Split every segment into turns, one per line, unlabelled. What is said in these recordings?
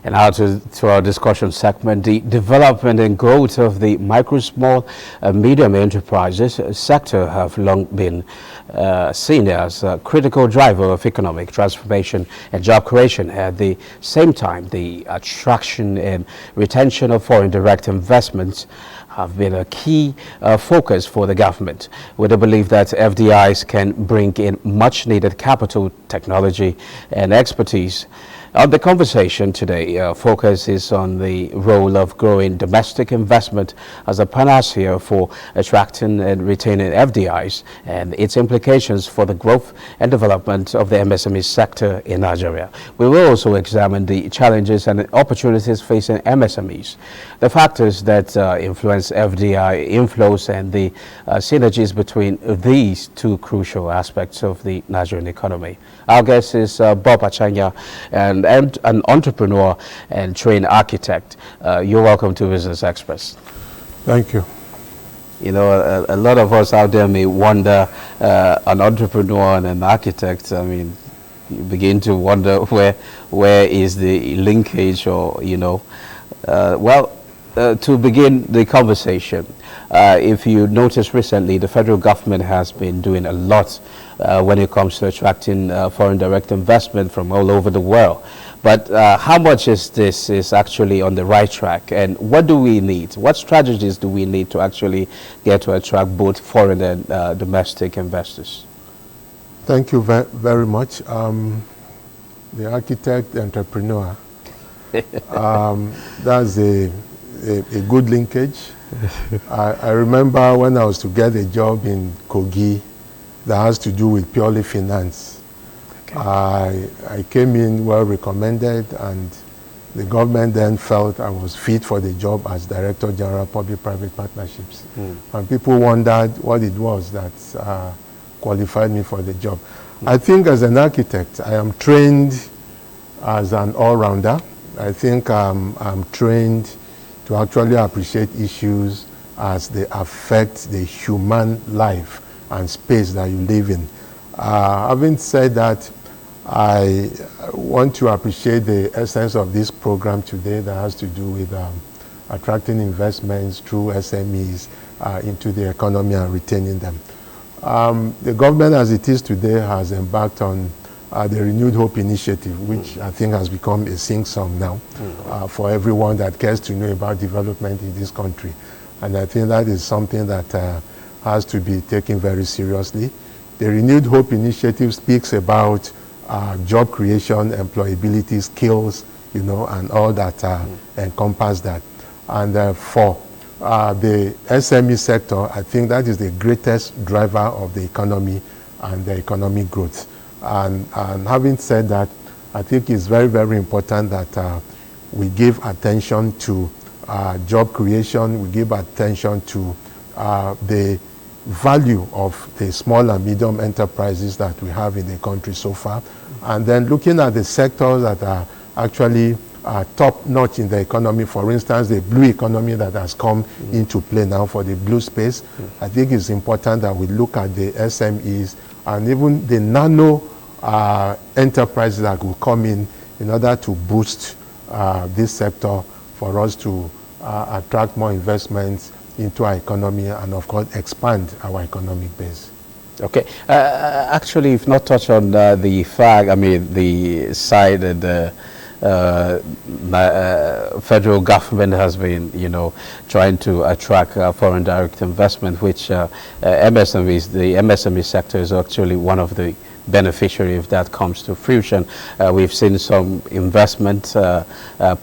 And now to our discussion segment, the development and growth of the micro, small, and medium enterprises sector have long been seen as a critical driver of economic transformation and job creation. At the same time, the attraction and retention of foreign direct investments have been a key focus for the government, with the belief that FDIs can bring in much needed capital, technology, and expertise. The conversation today focuses on the role of growing domestic investment as a panacea for attracting and retaining FDIs and its implications for the growth and development of the MSME sector in Nigeria. We will also examine the challenges and opportunities facing MSMEs, the factors that influence FDI inflows, and the synergies between these two crucial aspects of the Nigerian economy. Our guest is Bob Achanya, and an entrepreneur and trained architect. You're welcome to Business Express.
Thank you.
You know, a lot of us out there may wonder, an entrepreneur and an architect, I mean, you begin to wonder where is the linkage, or, you know, to begin the conversation, if you notice recently, the federal government has been doing a lot when it comes to attracting foreign direct investment from all over the world. But how much is this is actually on the right track, and what do we need? What strategies do we need to actually get to attract both foreign and domestic investors?
Thank you very much. The architect, the entrepreneur, that's a good linkage. I remember when I was to get a job in Kogi that has to do with purely finance. Okay. I came in well recommended, and the government then felt I was fit for the job as Director General Public-Private Partnerships. And people wondered what it was that qualified me for the job. I think as an architect, I am trained as an all-rounder. I think I'm trained to actually appreciate issues as they affect the human life and space that you live in. Having said that, I want to appreciate the essence of this program today that has to do with attracting investments through SMEs into the economy and retaining them. The government as it is today has embarked on the Renewed Hope Initiative, which I think has become a sing-song now for everyone that cares to know about development in this country. And I think that is something that has to be taken very seriously. The Renewed Hope Initiative speaks about job creation, employability, skills, you know, and all that encompass that. And for the SME sector, I think that is the greatest driver of the economy and the economic growth. And having said that, I think it's very, very important that we give attention to job creation, we give attention to the value of the small and medium enterprises that we have in the country so far, and then looking at the sectors that are actually top-notch in the economy. For instance, the blue economy that has come into play now for the blue space. I think it's important that we look at the SMEs and even the nano enterprises that will come in order to boost this sector for us to attract more investments into our economy and, of course, expand our economic base.
Okay. Actually, if not touch on the fact, I mean, the side that the federal government has been, you know, trying to attract foreign direct investment, which MSMEs, the MSME sector is actually one of the beneficiary if that comes to fruition. We've seen some investment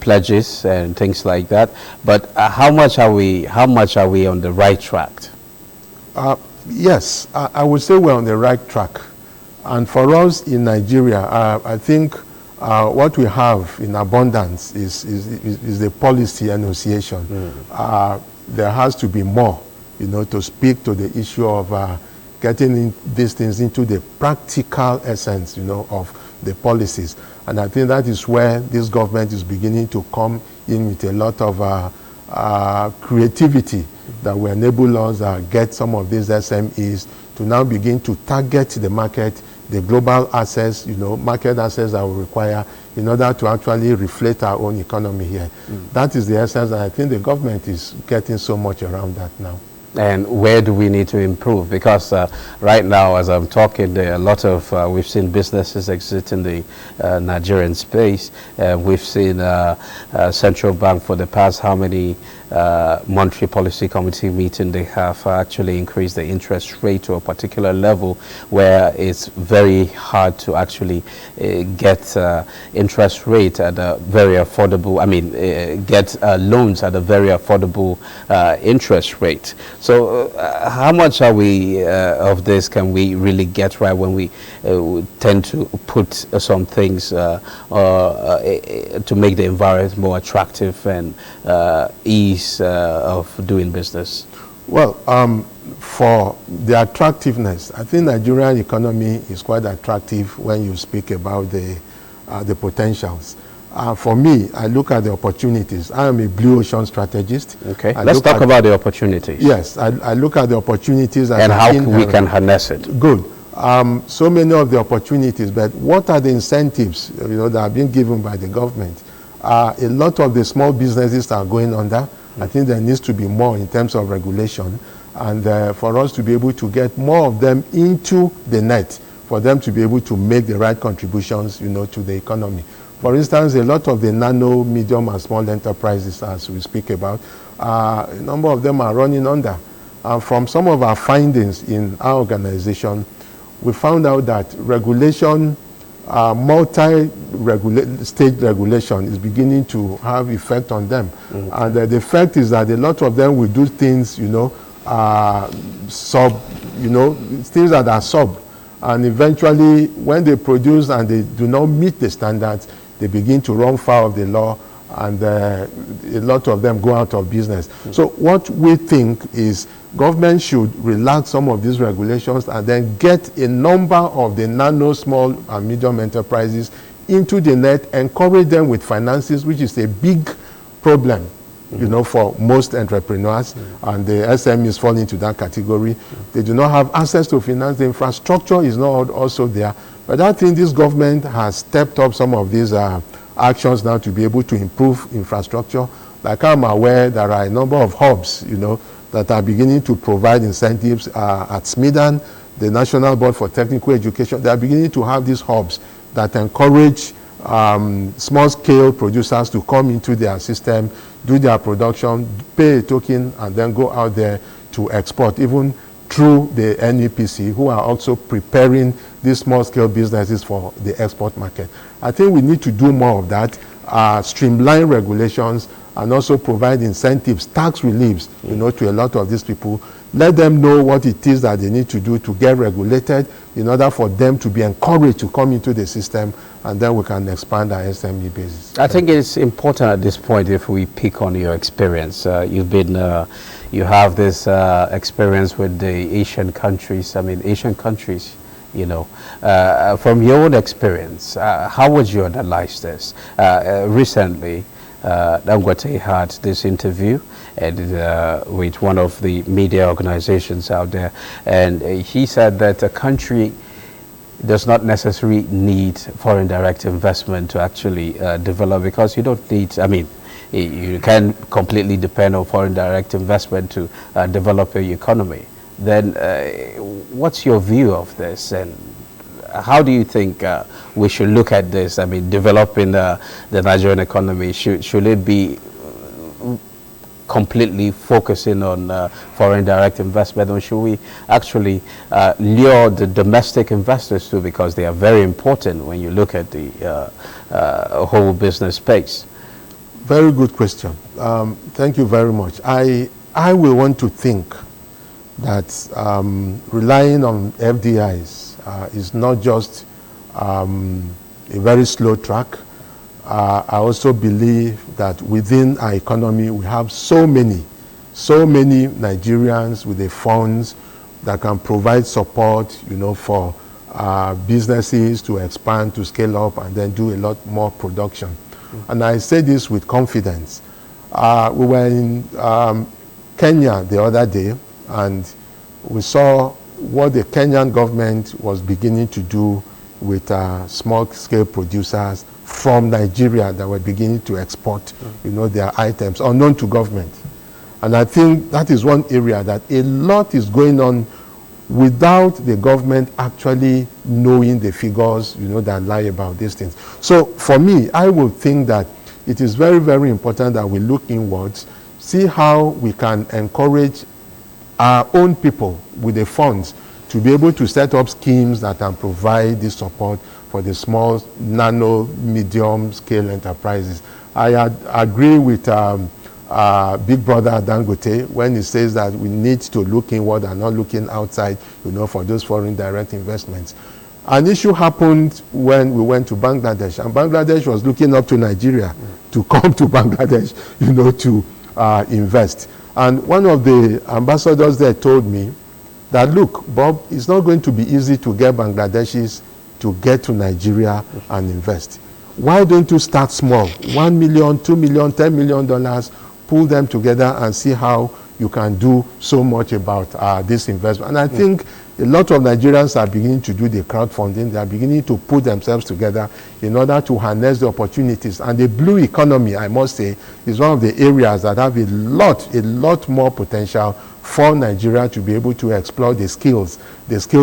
pledges and things like that. But how much are we on the right track?
Yes, I would say we're on the right track. And for us in Nigeria, I think what we have in abundance is the policy enunciation. There has to be more, you know, to speak to the issue of getting these things into the practical essence, you know, of the policies. And I think that is where this government is beginning to come in with a lot of creativity that will enable us get some of these SMEs to now begin to target the market, the global access, you know, market access that will require in order to actually reflate our own economy here. That is the essence, and I think the government is getting so much around that now.
And where do we need to improve? Because right now, as I'm talking, there are a lot of, we've seen businesses exit in the Nigerian space. We've seen central bank for the past how many monetary policy committee meeting they have actually increased the interest rate to a particular level where it's very hard to actually get interest rate at a very affordable, get loans at a very affordable interest rate. So how much are we of this can we really get right when we tend to put some things to make the environment more attractive and ease of doing business?
Well, for the attractiveness, I think Nigerian economy is quite attractive when you speak about the potentials. For me, I look at the opportunities. I am a blue ocean strategist.
Okay, let's talk about the opportunities.
Yes, I look at the opportunities
and how we can harness it.
Good. So many of the opportunities, but what are the incentives that are being given by the government? A lot of the small businesses are going under. I think there needs to be more in terms of regulation, and for us to be able to get more of them into the net, for them to be able to make the right contributions, to the economy. For instance, a lot of the nano, medium, and small enterprises, as we speak about, a number of them are running under. From some of our findings in our organization, we found out that regulation, multi-state regulation is beginning to have effect on them. And the effect is that a lot of them will do things, things that are sub. And eventually, when they produce and they do not meet the standards, they begin to run foul of the law, and a lot of them go out of business. So what we think is government should relax some of these regulations and then get a number of the nano, small, and medium enterprises into the net, encourage them with finances, which is a big problem, for most entrepreneurs, and the SMEs fall into that category. They do not have access to finance. The infrastructure is not also there. But I think this government has stepped up some of these actions now to be able to improve infrastructure. Like I'm aware, there are a number of hubs, that are beginning to provide incentives at SMIDAN, the National Board for Technical Education. They are beginning to have these hubs that encourage small-scale producers to come into their system, do their production, pay a token, and then go out there to export, even through the NEPC, who are also preparing these small-scale businesses for the export market. I think we need to do more of that, streamline regulations, and also provide incentives, tax reliefs, to a lot of these people. Let them know what it is that they need to do to get regulated in order for them to be encouraged to come into the system, and then we can expand our SME basis.
I think it's important at this point if we pick on your experience. You have this experience with the Asian countries. Asian countries, from your own experience, how would you analyze this? Recently, Dangote had this interview with one of the media organizations out there, and he said that a country does not necessarily need foreign direct investment to actually develop, because you don't need, you can completely depend on foreign direct investment to develop your economy. Then what's your view of this, and how do you think we should look at this? Developing the Nigerian economy, should it be completely focusing on foreign direct investment, or should we actually lure the domestic investors too, because they are very important when you look at the whole business space?
Very good question. Thank you very much. I will want to think that relying on FDIs is not just a very slow track. I also believe that within our economy we have so many Nigerians with the funds that can provide support, for businesses to expand, to scale up, and then do a lot more production. And I say this with confidence. We were in Kenya the other day, and we saw what the Kenyan government was beginning to do with small-scale producers from Nigeria that were beginning to export, their items unknown to government. And I think that is one area that a lot is going on without the government actually knowing the figures, that lie about these things. So for me, I would think that it is very, very important that we look inwards, see how we can encourage our own people with the funds to be able to set up schemes that can provide this support for the small, nano, medium-scale enterprises. I agree with Big Brother Dangote when he says that we need to look inward and not looking outside, for those foreign direct investments. An issue happened when we went to Bangladesh, and Bangladesh was looking up to Nigeria to come to Bangladesh, to invest. And one of the ambassadors there told me that, look, Bob, it's not going to be easy to get Bangladeshis to get to Nigeria and invest. Why don't you start small? $1 million, $2 million, $10 million, pull them together and see how you can do so much about this investment. And I think a lot of Nigerians are beginning to do the crowdfunding. They are beginning to put themselves together in order to harness the opportunities. And the blue economy, I must say, is one of the areas that have a lot more potential for Nigeria to be able to explore the skill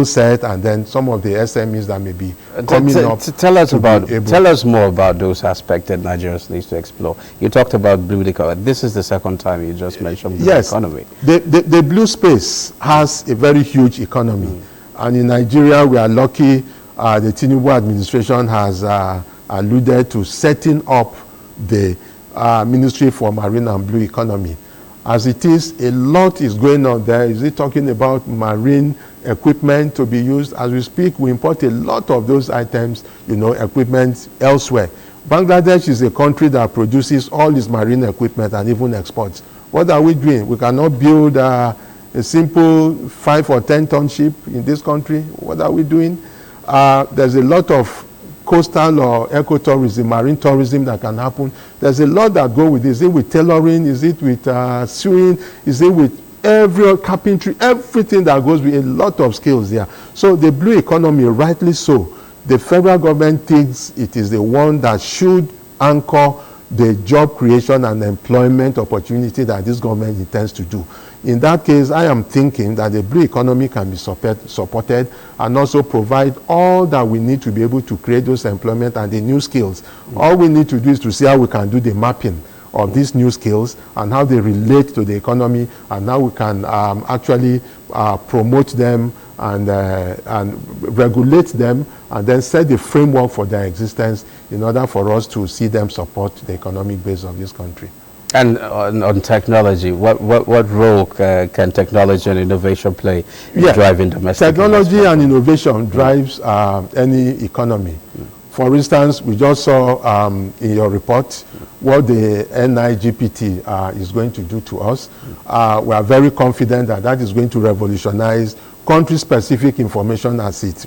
set, and then some of the SMEs that may be coming up.
Tell us more about those aspects that Nigerians need to explore. You talked about blue economy. This is the second time you just mentioned blue economy.
The blue space has a very huge economy. And in Nigeria, we are lucky. The Tinubu administration has alluded to setting up the Ministry for Marine and Blue Economy. As it is, a lot is going on there. Is it talking about marine equipment to be used? As we speak, we import a lot of those items, equipment elsewhere. Bangladesh is a country that produces all its marine equipment and even exports. What are we doing? We cannot build a simple 5 or 10 ton ship in this country. What are we doing? There's a lot of coastal or ecotourism, marine tourism that can happen. There's a lot that go with this. Is it with tailoring? Is it with sewing? Is it with every carpentry? Everything that goes with a lot of skills there. So the blue economy, rightly so, the federal government thinks it is the one that should anchor the job creation and employment opportunity that this government intends to do. In that case, I am thinking that the blue economy can be supported and also provide all that we need to be able to create those employment and the new skills. All we need to do is to see how we can do the mapping of these new skills and how they relate to the economy, and how we can actually promote them and regulate them, and then set the framework for their existence in order for us to see them support the economic base of this country.
And on technology, what role can technology and innovation play in driving domestic
technology and innovation drives any economy. For instance, we just saw in your report what the NIGPT is going to do to us. We are very confident that that is going to revolutionize country-specific information as it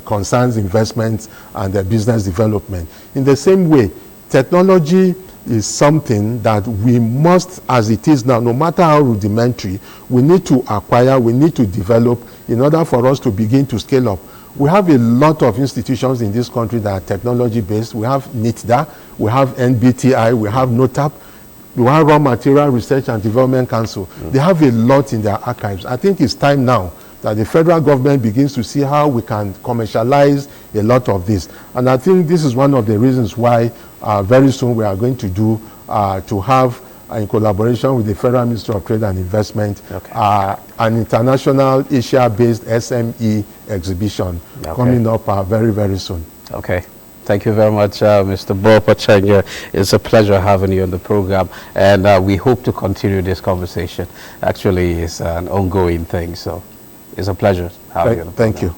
concerns investments and business development. In the same way, technology is something that we must, as it is now, no matter how rudimentary, we need to acquire, we need to develop in order for us to begin to scale up. We have a lot of institutions in this country that are technology-based. We have NITDA, we have NBTI, we have NOTAP, we have Raw Material Research and Development Council. They have a lot in their archives. I think it's time now that the federal government begins to see how we can commercialize a lot of this. And I think this is one of the reasons why very soon we are going to do, to have, in collaboration with the Federal Ministry of Trade and Investment, an international Asia-based SME exhibition coming up very, very soon.
Okay. Thank you very much, Mr. Bob Achanya. It's a pleasure having you on the program, and we hope to continue this conversation. Actually, it's an ongoing thing, so it's a pleasure having you on the program.
Thank you.